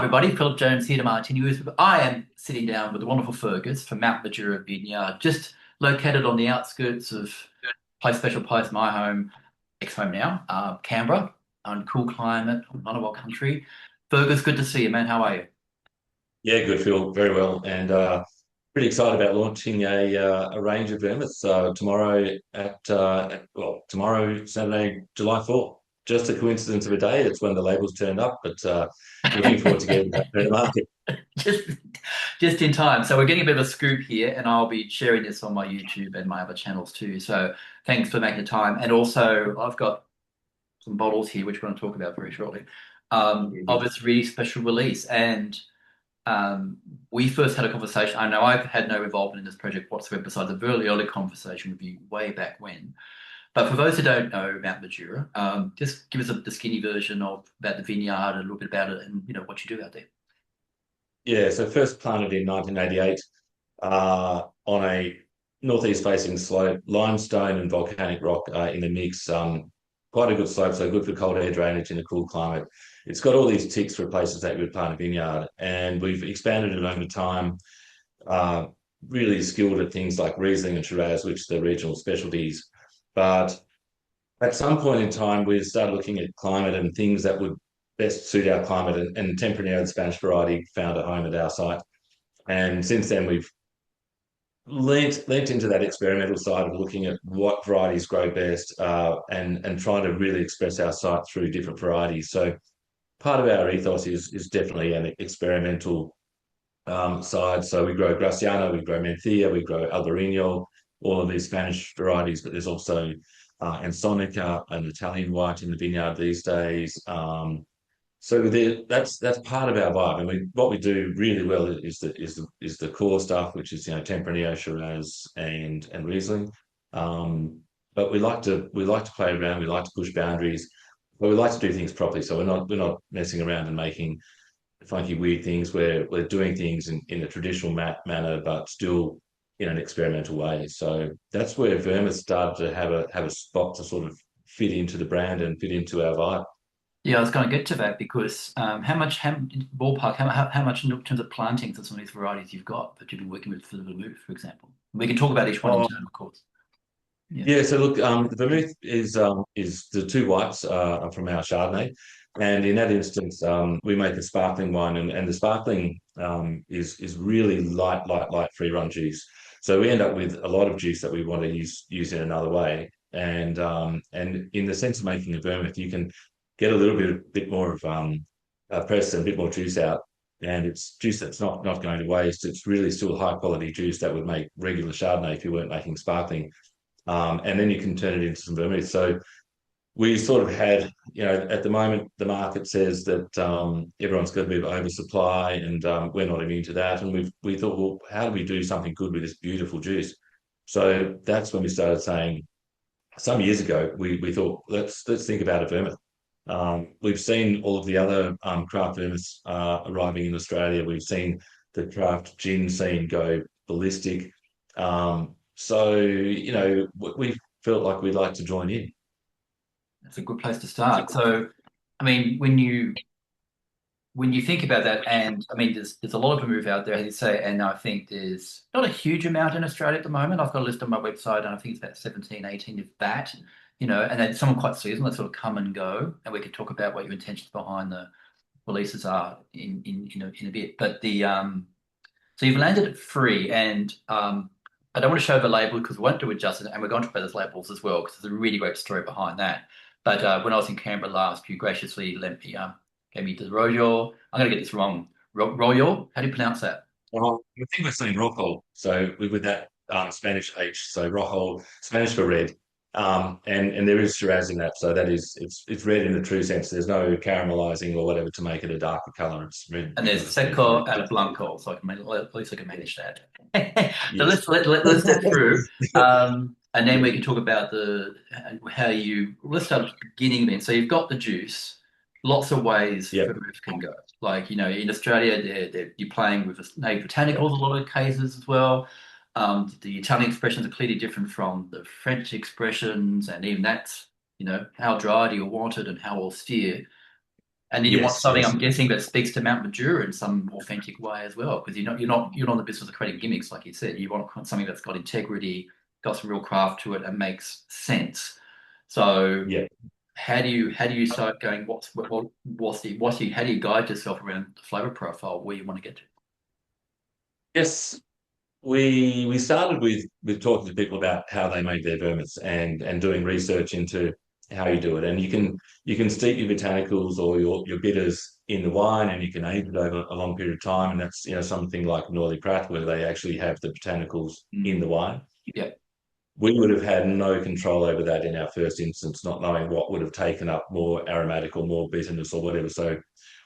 Everybody, Philip Jones here to Martini. I am sitting down with the wonderful Fergus from Mount Majura Vineyard, just located on the outskirts of special place, my home, ex-home now, Canberra, on cool climate, not a wild country. Fergus, good to see you, man. How are you? Yeah, good, Phil. Very well, and pretty excited about launching a range of Vermouths tomorrow tomorrow Saturday, July 4th. Just a coincidence of a day. It's when the labels turned up, but looking forward to getting that to the market. Just, just in time. So we're getting a bit of a scoop here, and I'll be sharing this on my YouTube and my other channels too. So thanks for making the time. And also, I've got some bottles here, which we're going to talk about very shortly, of its really special release. And we first had a conversation. I know I've had no involvement in this project whatsoever, besides a very early conversation with you way back when. But for those who don't know Mount Majura, just give us the skinny version of about the vineyard and a little bit about it and what you do out there. Yeah, so first planted in 1988 on a northeast facing slope, limestone and volcanic rock in the mix. Quite a good slope, so good for cold air drainage in a cool climate. It's got all these ticks for places that you would plant a vineyard, and we've expanded it over time. Uh, Really skilled at things like Riesling and Shiraz, which are the regional specialties. But at some point in time, we started looking at climate and things that would best suit our climate, and Tempranillo, the Spanish variety, found a home at our site. And since then, we've leant into that experimental side of looking at what varieties grow best, and trying to really express our site through different varieties. So part of our ethos is definitely an experimental side. So we grow Graciano, we grow Mencia, we grow Albarino, all of these Spanish varieties, but there's also Ansonica, an Italian white in the vineyard these days. That's part of our vibe, and what we do really well is the core stuff, which is Tempranillo, Shiraz, and Riesling. But we like to play around, we like to push boundaries, but we like to do things properly. So we're not messing around and making funky weird things. We're doing things in a traditional manner, but still in an experimental way. So that's where Vermouth started to have a spot to sort of fit into the brand and fit into our vibe. Yeah, I was going to get to that because ballpark, how much in terms of plantings of some of these varieties you've got that you've been working with for the Vermouth, for example? We can talk about each one in turn, of course. Yeah. Yeah, so look, the vermouth is the two whites are from our Chardonnay, and in that instance, we make a sparkling wine, and the sparkling is really light free run juice. So we end up with a lot of juice that we want to use in another way, and in the sense of making a vermouth, you can get a little bit more of press and a bit more juice out, and it's juice that's not going to waste. It's really still high quality juice that would make regular Chardonnay if you weren't making sparkling, and then you can turn it into some vermouth. So we sort of had, at the moment, the market says that everyone's got a bit of oversupply, and we're not immune to that. And we thought, well, how do we do something good with this beautiful juice? So that's when we started saying, some years ago, we thought, let's think about a vermouth. We've seen all of the other craft vermouths arriving in Australia. We've seen the craft gin scene go ballistic. So, we felt like we'd like to join in. That's a good place to start. So, I mean, when you think about that, and I mean, there's a lot of move out there, as you say, and I think there's not a huge amount in Australia at the moment. I've got a list on my website, and I think it's about 17, 18 of that, and then some are quite seasonal, that sort of come and go, and we can talk about what your intentions behind the releases are in a bit. But so you've landed at free, and I don't want to show the label because we won't do it justice, and we're going to talk about those labels as well because there's a really great story behind that. But when I was in Canberra last, you graciously lent me, gave me the Royal. I'm going to get this wrong. Royal? How do you pronounce that? I think we're saying Rojo. So with that Spanish H, so Rojo, Spanish for red. And there is Shiraz in that, so that is it's red in the true sense. There's no caramelizing or whatever to make it a darker color. It's red. And there's Seco and Blanco, so at least I can manage that. So Yes. let's step through, and then we can talk about the how you. Let's start at the beginning then. So you've got the juice. Lots of ways Yep. vermouth can go. Like in Australia, you're playing with native botanicals a lot of cases as well. The Italian expressions are clearly different from the French expressions, and even that's how dry do you want it and how austere. And then you want Yes, something, yes. I'm guessing, that speaks to Mount Majura in some authentic way as well, because you're not in the business of creating gimmicks, like you said. You want something that's got integrity, got some real craft to it, and makes sense. So Yeah. how do you start going? How do you guide yourself around the flavor profile where you want to get to? Yes. We started with talking to people about how they make their vermouths and doing research into how you do it. And you can steep your botanicals or your bitters in the wine, and you can age it over a long period of time. And that's something like Norley Pratt, where they actually have the botanicals in Mm, the wine. yeah. We would have had no control over that in our first instance, not knowing what would have taken up more aromatic or more bitterness or whatever. So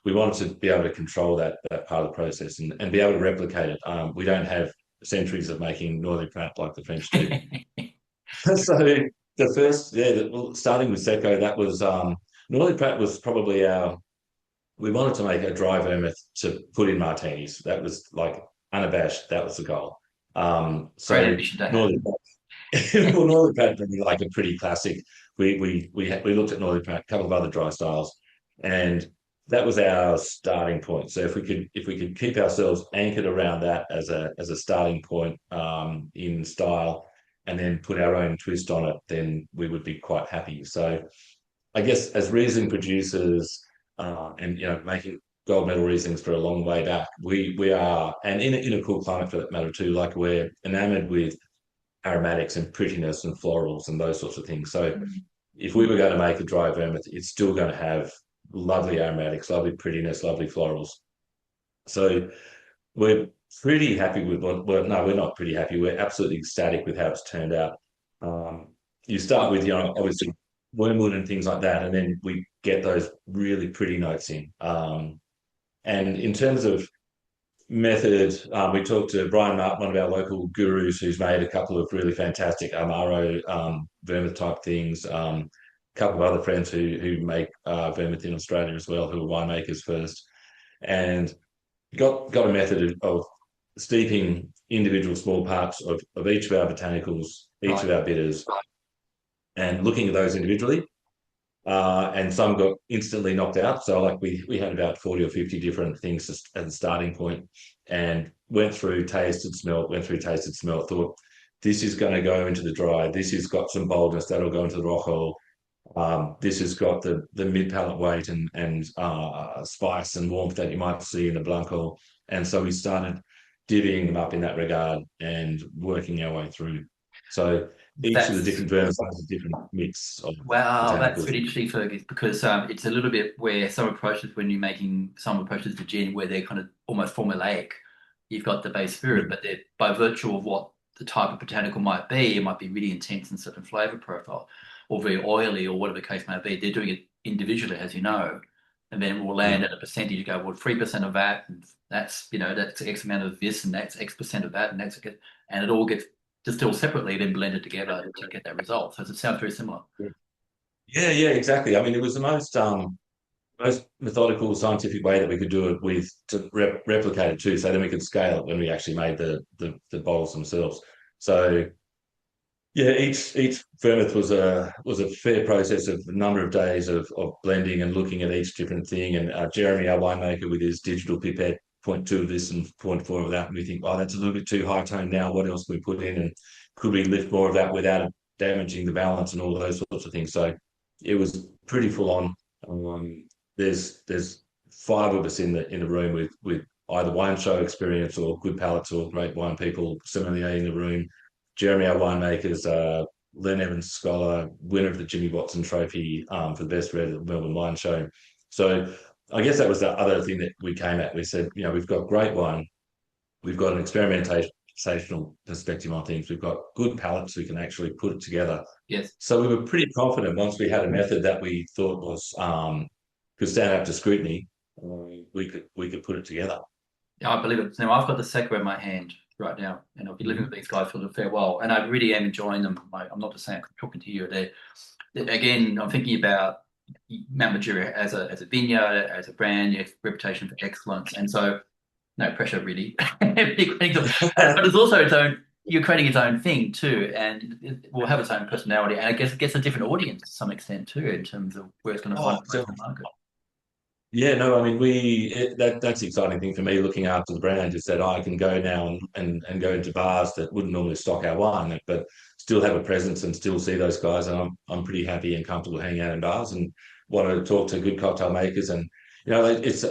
we wanted to be able to control that part of the process and be able to replicate it. We don't have centuries of making Northern Prat like the French do. So the first, well, starting with Secco, that was Northern Prat was probably our. We wanted to make a dry vermouth to put in martinis. That was like unabashed. That was the goal. Great So ambition to have. Northern well, Northern Pat would be like a pretty classic. We looked at Northern Pat, a couple of other dry styles, and that was our starting point. So if we could keep ourselves anchored around that as a starting point in style, and then put our own twist on it, then we would be quite happy. So I guess as Riesling producers, and making gold medal Rieslings for a long way back, we are, and in a cool climate for that matter too. Like we're enamored with aromatics and prettiness and florals and those sorts of things. So Mm. if we were going to make a dry vermouth, it's still going to have lovely aromatics, lovely prettiness, lovely florals. So we're pretty happy with well, no, we're not pretty happy. We're absolutely ecstatic with how it's turned out. Um, you start with, obviously wormwood and things like that, and then we get those really pretty notes in. And in terms of method, we talked to Brian Martin, one of our local gurus, who's made a couple of really fantastic Amaro vermouth type things. A couple of other friends who make vermouth in Australia as well, who are winemakers first, and got a method of steeping individual small parts of each of our botanicals, each Right. of our bitters, and looking at those individually, and some got instantly knocked out. So like we had about 40 or 50 different things as a starting point, and went through, tasted, smelt, thought this is going to go into the dry. This has got some boldness that'll go into the rojo. This has got the mid palate weight and spice and warmth that you might see in the blanco. And so we started divvying them up in that regard and working our way through. So each of the That's different versions has a different mix of Wow, that's botanicals. really interesting, Fergus, because it's a little bit where some approaches, when you're making some approaches to gin, where they're kind of almost formulaic. You've got the base spirit, but they're by virtue of what the type of botanical might be, it might be really intense in certain flavor profile, or very oily, or whatever the case may be. They're doing it individually, as you know, and then we'll land Yeah. at a percentage. You go, well, 3% of that, and that's X amount of this, and that's X% of that, and it all gets distilled separately, then blended together to get that result. So it sounds very similar. Yeah, yeah, exactly. I mean, it was the most methodical, scientific way that we could do it with to replicate it too. So then we could scale it when we actually made the bottles themselves. So yeah, each vermouth was a fair process of a number of days of blending and looking at each different thing. And Jeremy, our winemaker, with his digital pipette, 0.2 of this and 0.4 of that, and we think, oh, that's a little bit too high tone now. What else can we put in? And could we lift more of that without damaging the balance and all those sorts of things? So it was pretty full on. There's five of us in the room with either wine show experience or good palates or great wine people, sommelier in the room. Jeremy, our winemaker's Len Evans Scholar, winner of the Jimmy Watson Trophy for the best red at the Melbourne Wine Show. So I guess that was the other thing that we came at. We said, we've got great wine, we've got an experimentational perspective on things, we've got good palates who can actually put it together. Yes. So we were pretty confident once we had a method that we thought was could stand up to scrutiny, we could put it together. Yeah, I believe it. Now I've got the Seco in my hand right now, and I've been living with these guys for a fair while, and I really am enjoying them. I'm not just saying I'm talking to you. Again, I'm thinking about Mount Majura as a vineyard, as a brand, you have reputation for excellence, and so no pressure really. But it's also its own. You're creating its own thing too, and it will have its own personality, and I guess it gets a different audience to some extent too, in terms of where it's going to find Oh, a place in the market. Yeah, no, I mean that's the exciting thing for me looking after the brand is that I can go now and go into bars that wouldn't normally stock our wine, but still have a presence and still see those guys. And I'm pretty happy and comfortable hanging out in bars and want to talk to good cocktail makers. And it's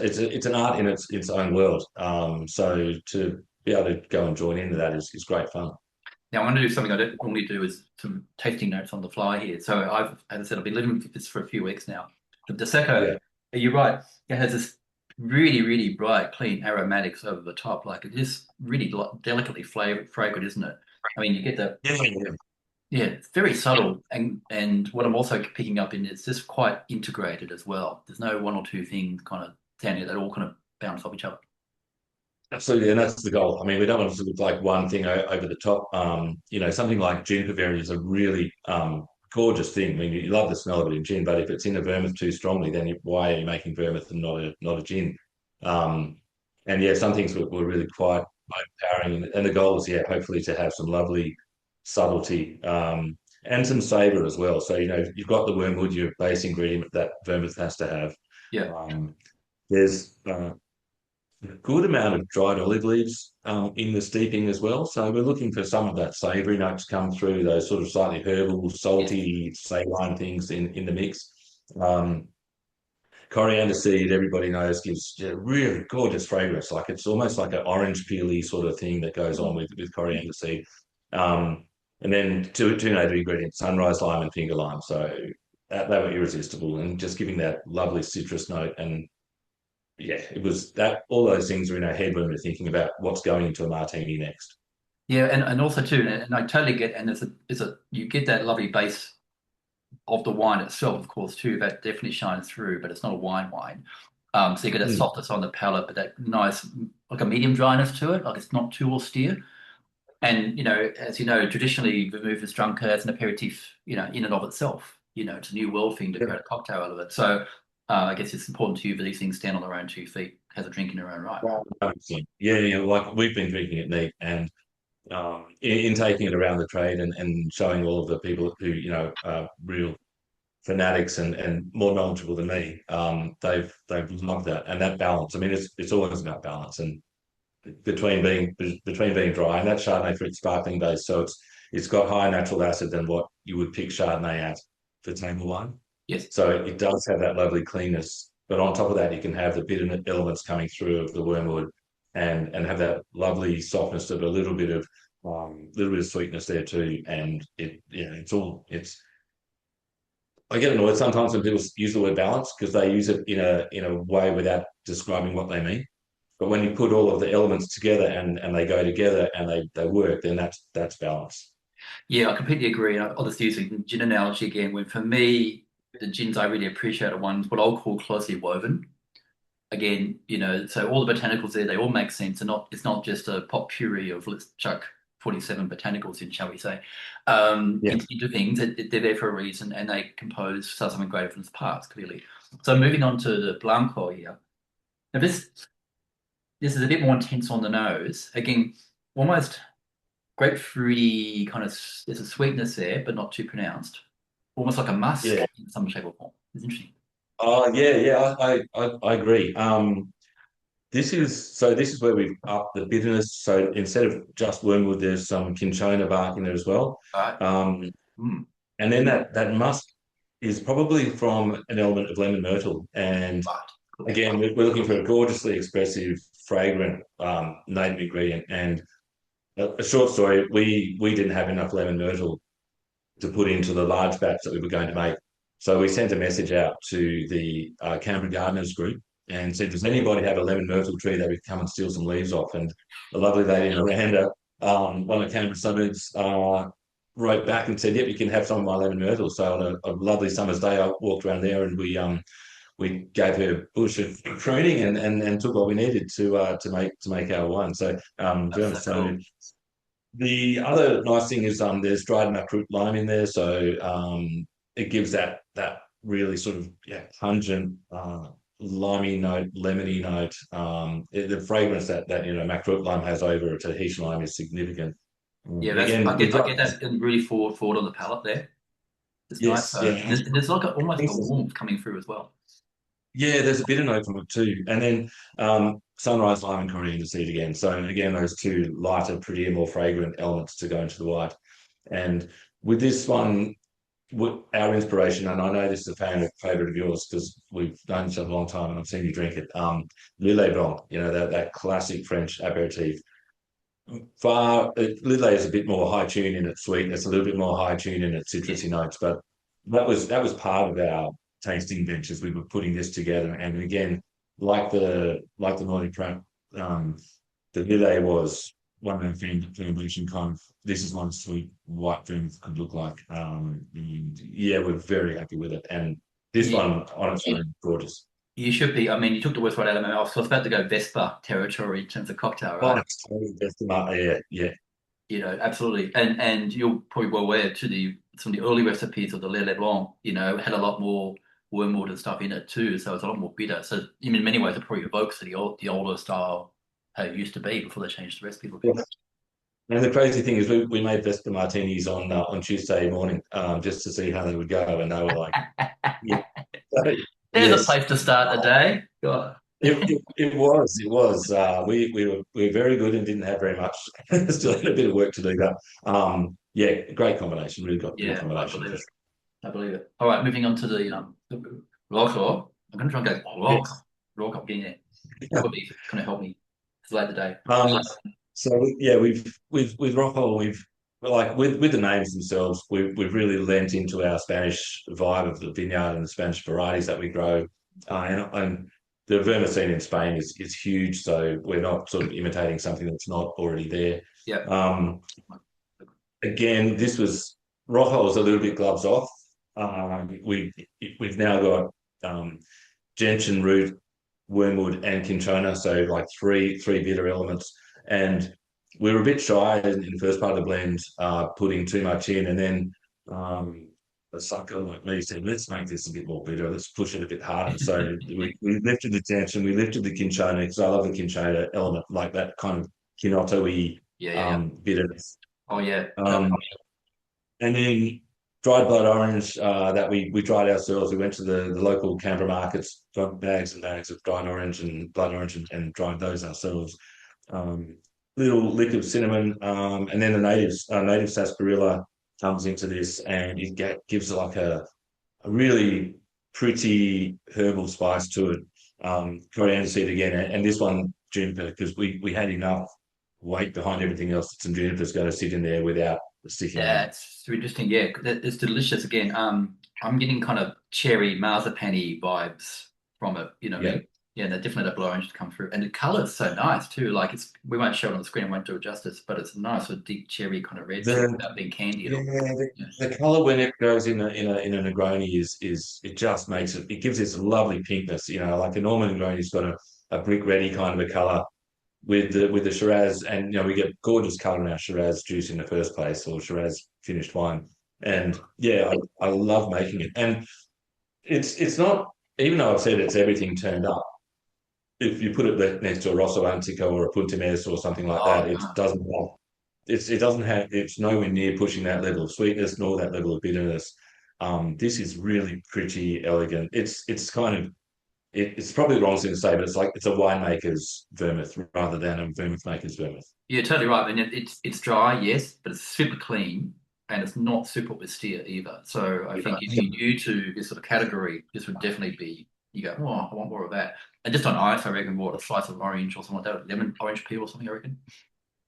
an art in its own world. So to be able to go and join into that is great fun. Now, I'm going to do something I don't normally do is some tasting notes on the fly here. So as I said, I've been living with this for a few weeks now. The Yeah. Prosecco, you're right, it has this really, really bright, clean aromatics over the top. Like it is really delicately fragrant, isn't it? I mean, you get the, Yeah, yeah. yeah, it's very subtle. And what I'm also picking up in it's just quite integrated as well. There's no one or two things kind of standing that all kind of bounce off each other. Absolutely, and that's the goal. I mean, we don't want it to look like one thing over the top. Something like juniper berry is a really gorgeous thing. I mean, you love the smell of it in gin, but if it's in a vermouth too strongly, then why are you making vermouth and not a gin? Um, and yeah, some things were really quite empowering, and the goal is hopefully to have some lovely subtlety and some savor as well. So you've got the wormwood, your base ingredient that vermouth has to have. Yeah. Um, there's a good amount of dried olive leaves in the steeping as well. So we're looking for some of that savoury notes come through, those sort of slightly herbal, Yes. salty, saline things in the mix. Um, Coriander seed, everybody knows, gives really gorgeous fragrance. Like it's almost like an orange peely sort of thing that goes on with coriander seed. Um, and then two native ingredients, sunrise lime and finger lime. So they were irresistible and just giving that lovely citrus note and yeah, it was that all those things are in our head when we're thinking about what's going into a martini next. Yeah, and also too, and I totally get, and it's a you get that lovely base of the wine itself, of course, too. That definitely shines through, but it's not a wine. So you get that Mm. softness on the palate, but that nice, like a medium dryness to it. Like it's not too austere. And as you know, traditionally vermouth is drunk as an aperitif, in and of itself. It's a new world thing to Yeah. create a cocktail out of it. So I guess it's important to you that these things stand on their own 2 feet, has a drink in their own right. 100%. Yeah, yeah, like we've been drinking it neat and in taking it around the trade and showing all of the people who, are real fanatics and more knowledgeable than me, they've loved that and that balance. I mean, it's always about balance and between being dry and that Chardonnay fruit sparkling base, so it's got higher natural acid than what you would pick Chardonnay at for table wine. Yes. So it does have that lovely cleanness, but on top of that, you can have the bitter elements coming through of the wormwood and have that lovely softness of a little bit of sweetness there too. And it's I get annoyed sometimes when people use the word balance because they use it in a way without describing what they mean. But when you put all of the elements together and they go together and they work, then that's balance. Yeah, I completely agree. And I'll just use a gin analogy again. When for me, the gins I really appreciate are ones what I'll call closely woven. Again, so all the botanicals there, they all make sense. And it's not just a pot puree of let's chuck 47 botanicals in, shall we say, Yeah. into things. They're there for a reason and they compose something greater from its parts, clearly. So moving on to the Blanco here. Now this is a bit more intense on the nose. Again, almost grapefruity kind of, there's a sweetness there, but not too pronounced. Almost like a musk Yeah. in some shape or form. It's interesting. Oh, yeah, yeah, I agree. This is where we've upped the bitterness. So instead of just wormwood, there's some cinchona bark in there as well. All right. Um, Mm. and then that musk is probably from an element of lemon myrtle. And Right. Cool. again, we're looking for a gorgeously expressive, fragrant native ingredient. And a short story, we didn't have enough lemon myrtle to put into the large batch that we were going to make. So we sent a message out to the Canberra Gardeners group and said, does anybody have a lemon myrtle tree that we could come and steal some leaves off? And a lovely lady in Miranda, one of the Canberra suburbs, wrote back and said, yep, you can have some of my lemon myrtle. So on a lovely summer's day, I walked around there and we gave her a bush of pruning and took what we needed to make our wine. So That's very so much so. cool. The other nice thing is there's dried nut lime in there, so it gives that really sort of pungent limey note, lemony note. The fragrance that macroot lime has over a Tahitian lime is significant. Yeah, I Again, we get dropped that and really forward on the palate there. It's nice. yes, yeah. And there's like almost like a warmth coming through as well. Yeah, there's a bit of note from it too. And then sunrise lime and coriander seed again. So again, those two lighter, prettier, more fragrant elements to go into the white. And with this one, our inspiration, and I know this is a favorite of yours because we've known each other a long time and I've seen you drink it. Lillet Blanc, that classic French aperitif. Lillet is a bit more high tune in its sweetness, a little bit more high tune in its Yeah. citrusy notes, but that was part of our tasting ventures. We were putting this together, and again, like the Nordic Pratt, the Lillet was one of the foundation kind of. This is what a sweet white vermouth could look like. And yeah, we're very happy with it, and this You, one honestly gorgeous. you should be. I mean, you took the words right out of my mouth. So I was about to go Vespa territory in terms of cocktail, Oh, right? it's totally best of my, yeah, yeah. Absolutely. And you're probably well aware to the some of the early recipes of the Le Blanc, had a lot more wormwood and stuff in it too. So it's a lot more bitter. So in many ways it probably evokes the older style how it used to be before they changed the recipe a bit. And the crazy thing is, we made Vespa martinis on Tuesday morning, just to see how they would go, and they were like, yeah, There's a yes, place to start a day. God. it was. We were very good and didn't have very much. Still had a bit of work to do, but yeah, great combination. Really got good Yeah, I combination. believe it. I believe it. All right, moving on to the rock. I'm gonna try and go rock. Yes. Rock, I'm getting it. Probably kind of help me slide the day. Um, so yeah, with Rockwell, we've like with the names themselves, we've really lent into our Spanish vibe of the vineyard and the Spanish varieties that we grow, and the vermouthine in Spain is huge. So we're not sort of imitating something that's not already there. Yeah. Um, Again, this was Rockwell was a little bit gloves off. We've now got gentian root, wormwood, and cinchona, so like three bitter elements. And we were a bit shy in the first part of the blend, putting too much in, and then a sucker like me said, "Let's make this a bit more bitter. Let's push it a bit harder." So we lifted the gentian, we lifted the cinchona because I love the cinchona element, like that kind of quinoto-y Yeah. bitterness. Oh yeah. Um, and then dried blood orange that we dried ourselves. We went to the local Canberra markets, got bags and bags of dried orange and blood orange, and dried those ourselves. Um, Little lick of cinnamon, and then the native sarsaparilla comes into this, and it gives like a really pretty herbal spice to it. Coriander seed again, and this one juniper because we had enough weight behind everything else that some juniper's going to sit in there without sticking Yeah, out. it's super interesting. Yeah, it's delicious. Again, I'm getting kind of cherry marzipan-y vibes from it. You know what I Yeah. mean? Yeah, and definitely that blood orange to come through, and the color's so nice too. Like we won't show it on the screen, won't do it justice, but it's a nice sort of deep cherry kind of red too, The without being candy at yeah, all. the, Yeah, the color when it goes in a Negroni is it just makes it gives this lovely pinkness. Like a normal Negroni's got a brick reddy kind of a color with the Shiraz, and we get gorgeous color in our Shiraz juice in the first place, or Shiraz finished wine. yeah, And yeah, I love making it. And it's not, even though I've said it's everything turned up, if you put it next to a Rosso Antico or a Punta Mess or something like oh, that, it no. it's nowhere near pushing that level of sweetness nor that level of bitterness. This is really pretty elegant. It's probably the wrong thing to say, but it's like it's a winemaker's vermouth rather than a vermouth maker's vermouth. Yeah, totally right. I mean, it's dry, yes, but it's super clean and it's not super austere either. So I think if you're new to this sort of category, this would definitely be you go, oh, I want more of that. And just on ice, I reckon what a slice of orange or something like that, lemon orange peel or something, I reckon.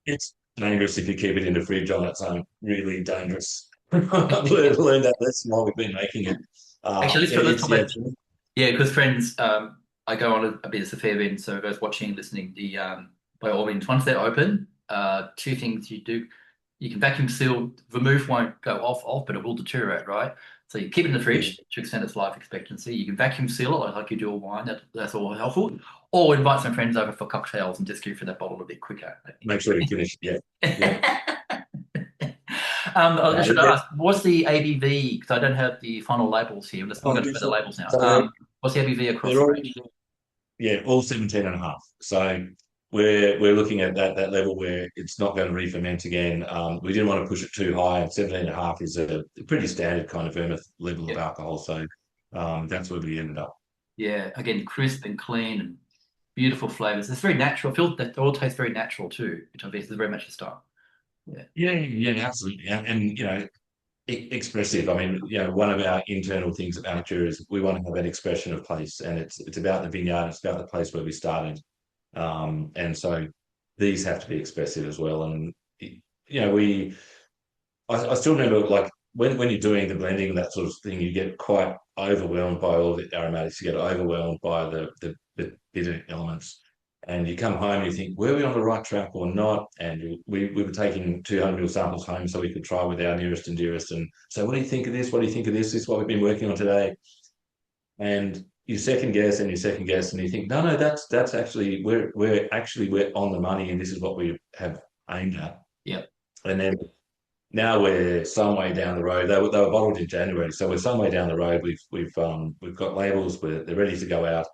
It's dangerous if you keep it in the fridge on its own. Really dangerous. I've learned that lesson while we've been making it. Actually, let's It's talk yeah, about yeah, because friends, I go on a bit of a fair bit, so guys watching, listening, by all means, once they're open, two things you do. You can vacuum seal, vermouth won't go off, but it will deteriorate, right? So you keep it in the yeah. fridge to extend its life expectancy. You can vacuum seal it like you do a wine, that's all helpful. Or invite some friends over for cocktails and just go through that bottle a bit quicker. Make sure you finish. Yeah, yeah. I should Yeah. ask, what's the ABV? Because I don't have the final labels here. I'm Oh, going to look at the labels now. so What's the ABV across they're the all range? yeah, all 17 and a half. So we're looking at that level where it's not going to re-ferment again. We didn't want to push it too high, and 17 and a half is a pretty standard kind of vermouth level of Yeah. alcohol. So that's where we ended up. Yeah, again, crisp and clean and beautiful flavors. It's very natural. I feel that it all tastes very natural too, which I guess is very much the style. Yeah. Yeah, yeah, absolutely. And expressive. I mean, one of our internal things at Mount Majura is we want to have an expression of place, and it's about the vineyard, it's about the place where we started. And so these have to be expressive as well. And we I still remember like when you're doing the blending and that sort of thing, you get quite overwhelmed by all the aromatics. You get overwhelmed by the bitter elements, and you come home and you think, were we on the right track or not? And we were taking 200 ml samples home so we could try with our nearest and dearest. And so, what do you think of this? What do you think of this? This is what we've been working on today. And you second guess and you second guess, and you think, no, no, that's actually we're on the money, and this is what we have aimed at. Yeah. And then now we're some way down the road. They were bottled in January, so we're some way down the road. We've got labels. They're ready to go out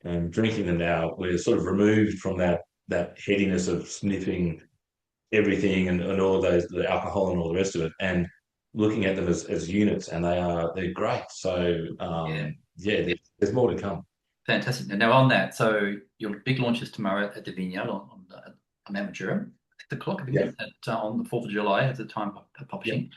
and drinking them now. We're sort of removed from that headiness of sniffing everything and all of those the alcohol and all the rest of it, and looking at them as units, and they're great. So Yeah. yeah, there's more to come. Fantastic. And now on that, so your big launch is tomorrow at the vineyard on Mount Majura, 6 o'clock, I think, Yeah, on the 4th of July at the time of yeah. publishing.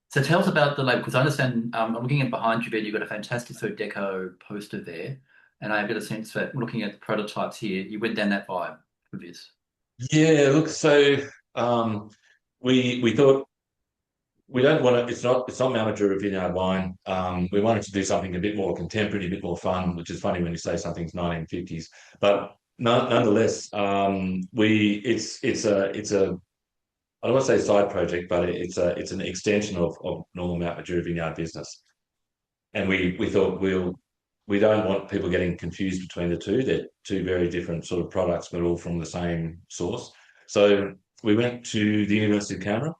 So tell us about the label, because I understand, I'm looking at behind you, Ben, you've got a fantastic sort of deco poster there. And I've got a sense that looking at the prototypes here, you went down that vibe with this. Yeah, look, so we thought we don't want to. It's not Mount Majura Vineyard wine. We wanted to do something a bit more contemporary, a bit more fun, which is funny when you say something's 1950s. But nonetheless, we it's a I don't want to say side project, but it's an extension of normal Mount Majura Vineyard business. And we thought we don't want people getting confused between the two. They're two very different sort of products, but all from the same source. So we went to the University of Canberra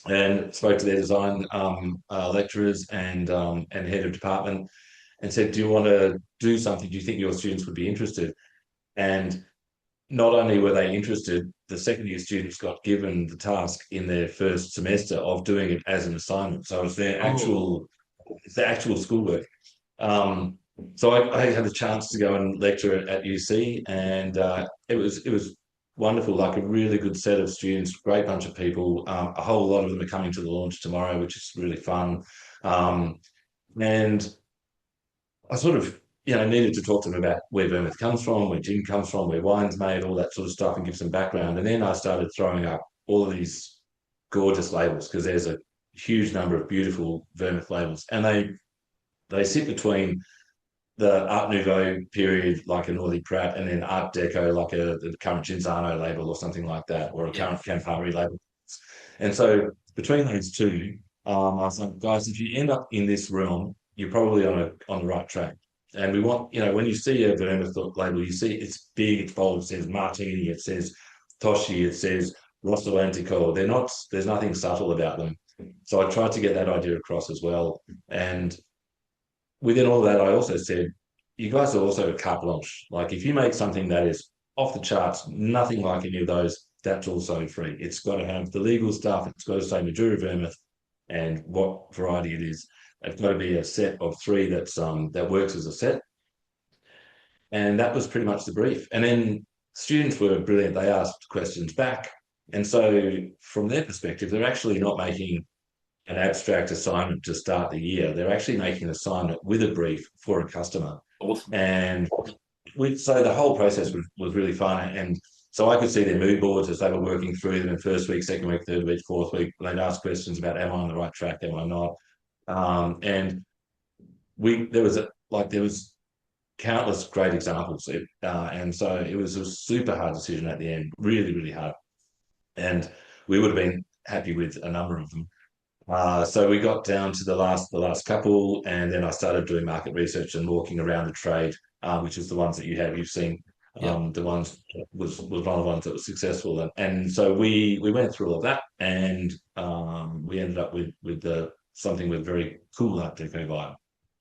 and spoke to their design lecturers and head of department and said, "Do you want to do something? Do you think your students would be interested?" And not only were they interested, the second year students got given the task in their first semester of doing it as an assignment. So Oh, it's the actual schoolwork. Um, so I had the chance to go and lecture at UC, and it was wonderful. Like a really good set of students, great bunch of people. A whole lot of them are coming to the launch tomorrow, which is really fun. Um, and I sort of, needed to talk to them about where Vermouth comes from, where gin comes from, where wine's made, all that sort of stuff, and give some background. And then I started throwing up all of these gorgeous labels because there's a huge number of beautiful Vermouth labels, and they sit between the Art Nouveau period, like an Orly Pratt, and then Art Deco, like the current Cinzano label or something like that, or a yeah. current Campari label. And so between those two, I was like, guys, if you end up in this realm, you're probably on the right track. And we want, when you see a Vermouth label, you see it's big, it's bold, it says Martini, it says Toshi, it says Rosso Antico. There's nothing subtle about them. So I tried to get that idea across as well. And within all that, I also said, you guys are also carte blanche. Like if you make something that is off the charts, nothing like any of those, that's also free. It's got to have the legal stuff. It's got to say Majura Vermouth and what variety it is. It's got to be a set of three that works as a set. And that was pretty much the brief. And then students were brilliant. They asked questions back. And so from their perspective, they're actually not making an abstract assignment to start the year. They're actually making an assignment with a brief for a customer. Awesome. And so the whole process was really fun. And so I could see their mood boards as they were working through them in first week, second week, third week, fourth week. They'd ask questions about, am I on the right track? Am I not? And there was countless great examples. And so it was a super hard decision at the end, really, really hard. And we would have been happy with a number of them. So we got down to the last couple, and then I started doing market research and walking around the trade, which is the ones that you've seen. Yeah. The ones was one of the ones that was successful, and so we went through all of that, and we ended up with something with very cool Art Deco vibe.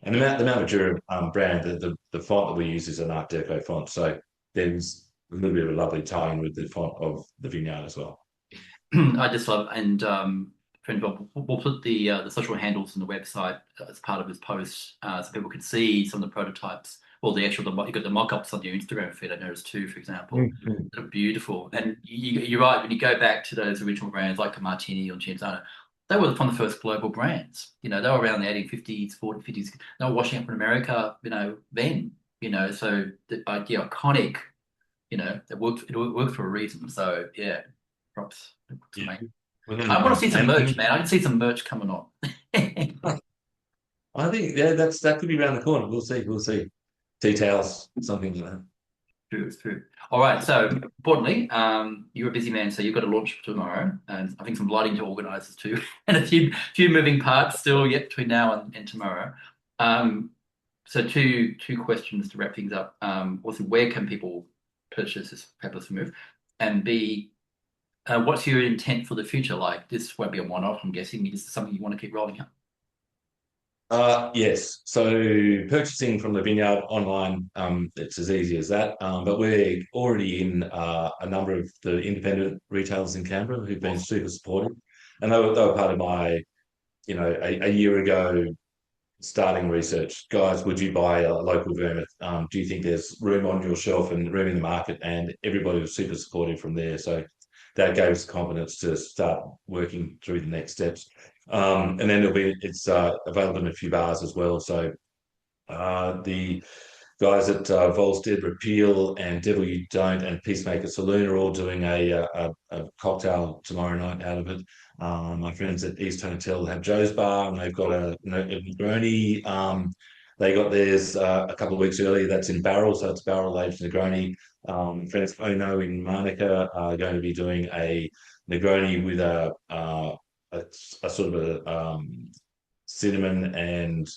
And the Mount Majura brand, the font that we use is an Art Deco font, so there's a little bit of a lovely tie-in with the font of the vineyard as well. I just love, and friend Bob, we'll put the social handles on the website as part of his post, so people can see some of the prototypes Or you got the mock-ups on your Instagram feed. I noticed too, for example, Mhm. that are beautiful. And you're right when you go back to those original brands like a Martini or Gianzano, they were one of the first global brands. They were around the 1850s, 40s, 50s. They were washing up in America, then. So the iconic. It worked for a reason. So yeah, props to Yeah, me. we're going I to want to go. see some merch, man. I can see some merch coming on. I think that could be around the corner. We'll see. We'll see. Tea towels, something like that. True, it's true. All right. So importantly, you're a busy man, so you've got to launch tomorrow, and I think some lighting to organise too, and a few moving parts still yet between now and tomorrow. Um, so two questions to wrap things up. Also, where can people purchase this fabulous move? And B, what's your intent for the future? Like this won't be a one-off, I'm guessing. This is something you want to keep rolling out. Yes. So purchasing from the vineyard online, it's as easy as that. But we're already in a number of the independent retailers in Canberra who've been Awesome. super supportive, and they were part of my, a year ago starting research. Guys, would you buy a local vermouth? Do you think there's room on your shelf and room in the market? And everybody was super supportive from there. So that gave us confidence to start working through the next steps. And then it's available in a few bars as well. So the guys at Volstead, Repeal, and Devil You Don't, and Peacemaker Saloon are all doing a cocktail tomorrow night out of it. My friends at East Hotel have Joe's Bar, and they've got a Negroni. They got theirs a couple of weeks earlier. That's in barrel, so it's barrel aged Negroni. Friends Ono in Manuka are going to be doing a Negroni with a sort of a cinnamon and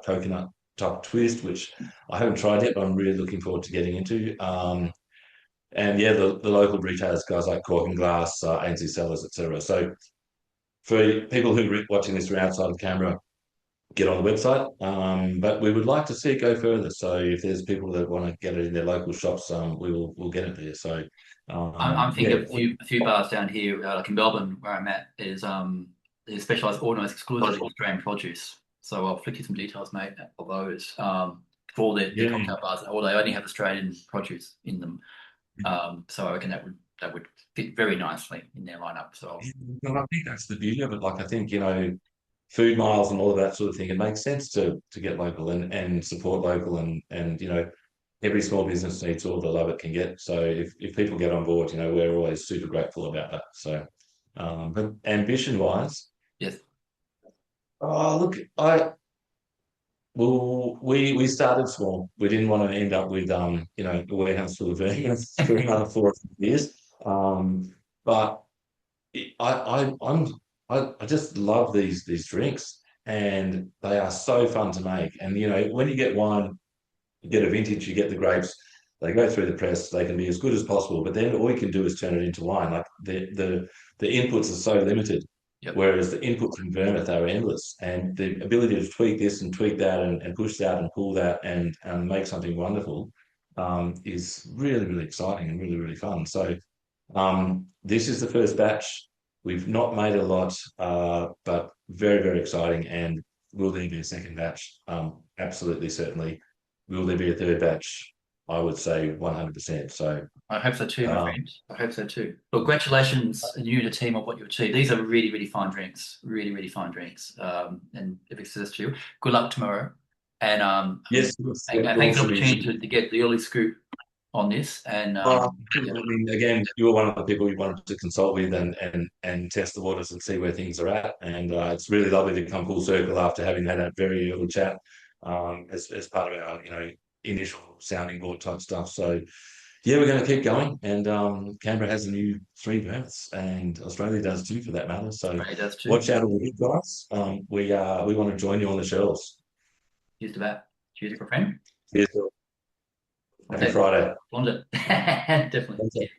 coconut type twist, which I haven't tried yet, but I'm really looking forward to getting into. And yeah, the local retailers, guys like Cork and Glass, ANZ Sellers, etc. So for people who are watching this from outside of Canberra, get on the website. But we would like to see it go further. So if there's people that want to get it in their local shops, we'll get it there. So I'm thinking yeah, of a few bars down here, like in Melbourne, where I'm at, they specialise almost exclusively in Australian produce. So I'll flick you some details, mate, of those. For all their yeah. cocktail bars, or they only have Australian produce in them. So I reckon that would fit very nicely in their lineup. So Well, I think that's the beauty of it. Like I think, food miles and all of that sort of thing, it makes sense to get local and support local and every small business needs all the love it can get. So if people get on board, we're always super grateful about that. So but ambition wise, yes, look, we started small. We didn't want to end up with a warehouse full of vegans for another 4 or 5 years. But I just love these drinks, and they are so fun to make. And when you get wine, you get a vintage, you get the grapes, they go through the press, they can be as good as possible, but then all you can do is turn it into wine. Like the inputs are so limited, yep. whereas the inputs from Vermouth are endless. And the ability to tweak this and tweak that and push that and pull that and make something wonderful is really, really exciting and really, really fun. So this is the first batch. We've not made a lot, but very, very exciting. And will there be a second batch? Absolutely, certainly. Will there be a third batch? I would say 100%. So, I hope so too, my um, friend. I hope so too. Look, congratulations, you and the team, on what you achieved. These are really, really fine drinks. Really, really fine drinks. And if it success to you, good luck tomorrow. And yes, and all thanks for the should be. opportunity to get the early scoop on this. And I yeah, mean, again, you were one of the people we wanted to consult with and test the waters and see where things are at. And it's really lovely to come full circle after having had a very early chat as part of our initial sounding board type stuff. So yeah, we're going to keep going. And Canberra has a new 3 Vermouths, and Australia does too, for that matter. So Australia does too. watch out, all the big guys. We want to join you on the shelves. Cheers to that. Cheers, my friend. Cheers. Happy Okay, Friday. Blonde it. Definitely. Thanks,